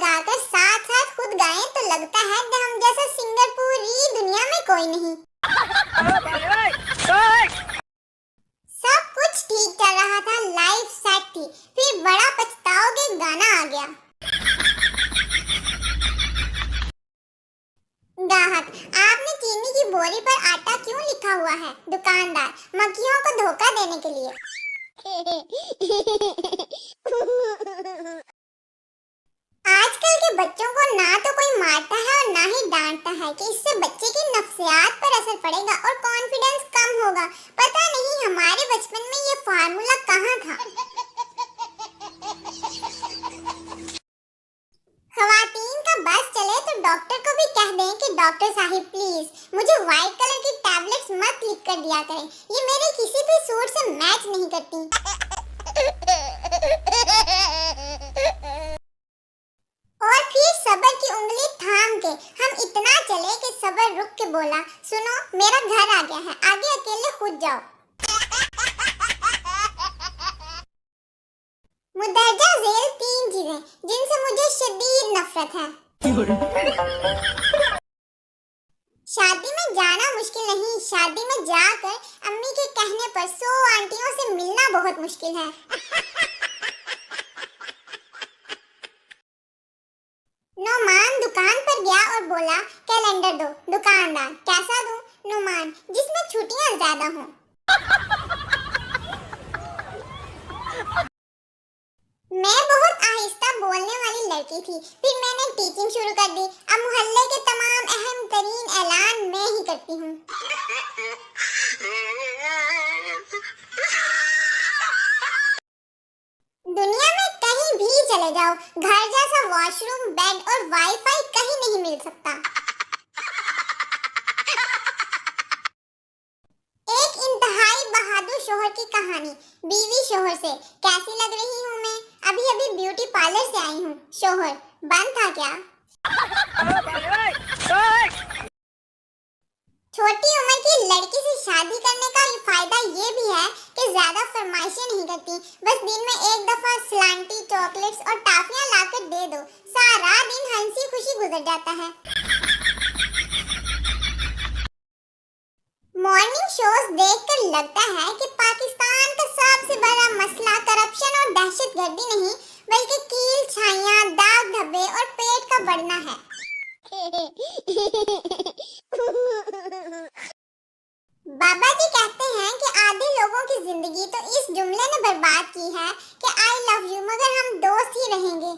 लगाकर साथ साथ खुद गाएं तो लगता है कि हम जैसा सिंगर पूरी दुनिया में कोई नहीं। सब कुछ ठीक चल रहा था, लाइफ सेट थी, फिर बड़ा पछताओगे गाना आ गया। ग्राहक, आपने चीनी की बोरी पर आटा क्यों लिखा हुआ है? दुकानदार, मक्खियों को धोखा देने के लिए। आजकल के बच्चों को ना तो कोई मारता है और ना ही डांटता है कि इससे बच्चे की नफ्सियात पर असर पड़ेगा और कॉन्फिडेंस कम होगा। पता नहीं हमारे बचपन में ये फार्मूला कहाँ था। खवातीन का बस चले तो डॉक्टर को भी कह दें कि डॉक्टर साहिब प्लीज मुझे व्हाइट कलर की टैबलेट्स मत लिख कर दिया करें, ये मेरे किसी भी सूट से मैच नहीं करती। और फिर सबर की उंगली थाम के हम इतना चले कि सबर रुक के बोला, सुनो मेरा घर आ गया है, आगे अकेले खुद जाओ। मुदर्जा झेल 3 चीजें जिनसे मुझे शदीद नफरत है। शादी में जाना मुश्किल नहीं, शादी में जाकर अम्मी के कहने पर 100 आंटियों से मिलना बहुत मुश्किल है। नुमान दुकान पर गया और बोला कैलेंडर दो। दुकानदार, कैसा दूं? नुमान, जिसमें छुट्टियां ज्यादा हों। मैं बहुत आहिस्ता बोलने वाली लड़की थी, फिर मैंने टीचिंग शुरू कर दी। अब मोहल्ले के तमाम अहम तरीन ऐलान मैं ही करती हूँ। दुनिया में कहीं भी चले जाओ, घर जैसा वॉशरूम, बेड और वाईफाई कहीं नहीं मिल सकता। एक इंतहाई बहादुर शोहर की कहानी। बीवी शोहर से, कैसी लग रही हूँ मैं? अभी अभी ब्यूटी पार्लर से आई हूँ। शोहर, बंद था क्या? छोटी उम्र की लड़की से शादी करने का फायदा ये भी है कि ज्यादा फरमाइशें नहीं करती, बस दिन में एक दफा स्लांटी, चॉकलेट्स और टाफियां लाकर दे दो, सारा दिन हंसी खुशी गुजर जाता है। मॉर्निंग शोज देखकर लगता है कि पाकिस्तान का सबसे बड़ा मसला करप्शन और दहशतगर्दी नहीं, बल्कि कील छाइयां, दाग धब्बे और पेट का बढ़ना है। बाबा जी कहते हैं कि आधे लोगों की जिंदगी तो इस जुमले ने बर्बाद की है कि आई लव यू, मगर हम दोस्त ही रहेंगे।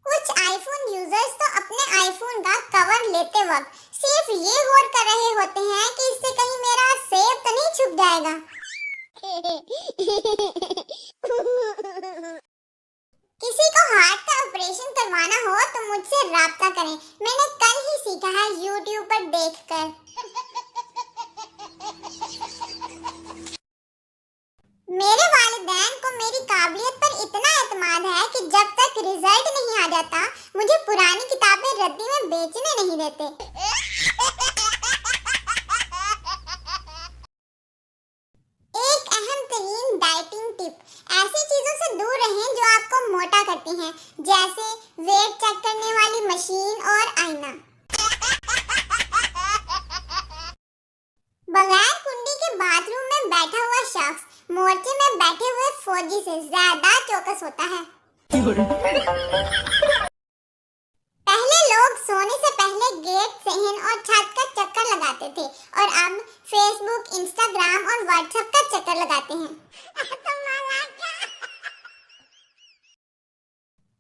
कुछ आईफोन यूजर्स तो अपने आईफोन का कवर लेते वक्त सिर्फ ये गौर कर रहे होते हैं कि इससे कहीं मेरा सेब तो नहीं छुप जाएगा। किसी को हार्ट का ऑपरेशन करवाना हो तो मुझसे राब्ता करें, मैंने कल ही सीखा है YouTube पर देखकर। मेरे वालिदैन को मेरी काबिलियत पर इतना एतमाद है कि जब तक रिजल्ट नहीं आ जाता मुझे पुरानी किताबें रद्दी में बेचने नहीं देते। एक अहम तरीन डाइटिंग टिप, ऐसी चीजों से दूर रहें जो आपको मोटा करती हैं, जैसे वेट चेक करने वाली मशीन और आईना। बगैर कुंडी के बाथरूम में बैठा हुआ शख्स मोर्चे में बैठे हुए फौजी से ज्यादा चौकस होता है। पहले लोग सोने से पहले गेट, सहन और छत का चक्कर लगाते थे और अब फेसबुक, इंस्टाग्राम और व्हाट्सएप का चक्कर लगाते हैं।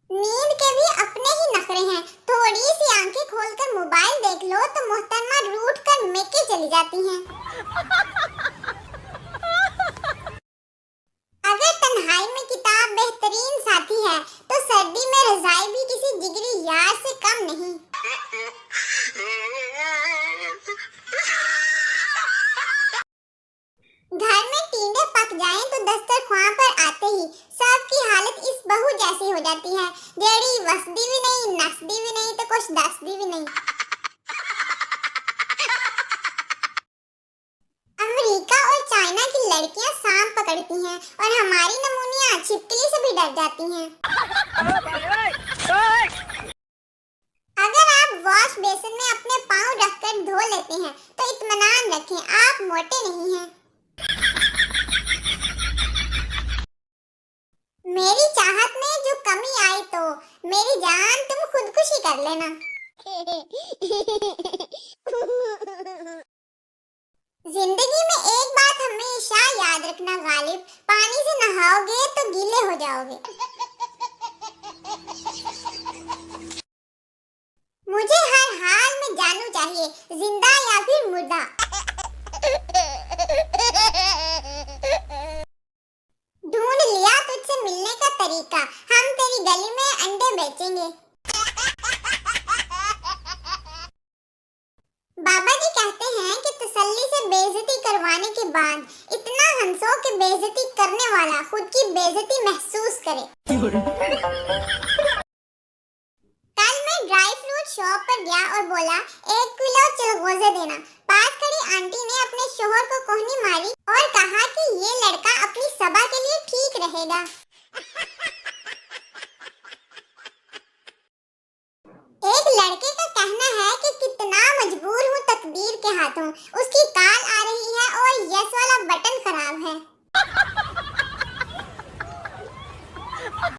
नींद के भी अपने ही नखरे हैं, थोड़ी सी आंखें खोलकर मोबाइल देख लो तो मोहतरमा रूठ कर मेके चली जाती हैं। अगर तन्हाई में किताब बेहतरीन साथी है तो सर्दी में रजाई भी किसी जिगरी यार से कम नहीं। घर में टींडे पक जाएं तो दस्तरख्वां पर आते ही सबकी हालत इस बहू जैसी हो जाती है, जेड़ी वसदी भी नहीं, नसदी भी नहीं तो कुछ दसदी भी नहीं। अमेरिका और चाइना की लड़कियां सांप पकड़ती हैं और हमारी नमूने चुनमुनियां छिपकली से भी डर जाती हैं। अगर आप वॉश बेसिन में अपने पाँव रखकर धो लेते हैं तो इत्मीनान रखें, आप मोटे नहीं हैं। मेरी चाहत में जो कमी आई तो मेरी जान तुम खुदकुशी कर लेना। जिंदगी में एक बात हमेशा याद रखना गालिब, पानी से नहाओगे तो गीले हो जाओगे। मुझे हर हाल में जानू चाहिए, जिंदा या फिर मुर्दा। ढूंढ लिया तुझसे मिलने का तरीका, हम तेरी गली में अंडे बेचेंगे। बाबा जी कहते हैं कि तसल्ली से बेइज्जती करवाने के बाद इतना हंसो कि बेइज्जती करने वाला खुद की बेइज्जती महसूस करे। कल मैं ड्राई फ्रूट शॉप पर गया और बोला 1 किलो चिलगोजे देना। पास खड़ी आंटी ने अपने शोहर को कोहनी मारी और कहा कि ये लड़का अपनी सभा के लिए ठीक रहेगा। एक लड़के का कहना है कि कितना मजबूर हूँ तकदीर के हाथों, उसकी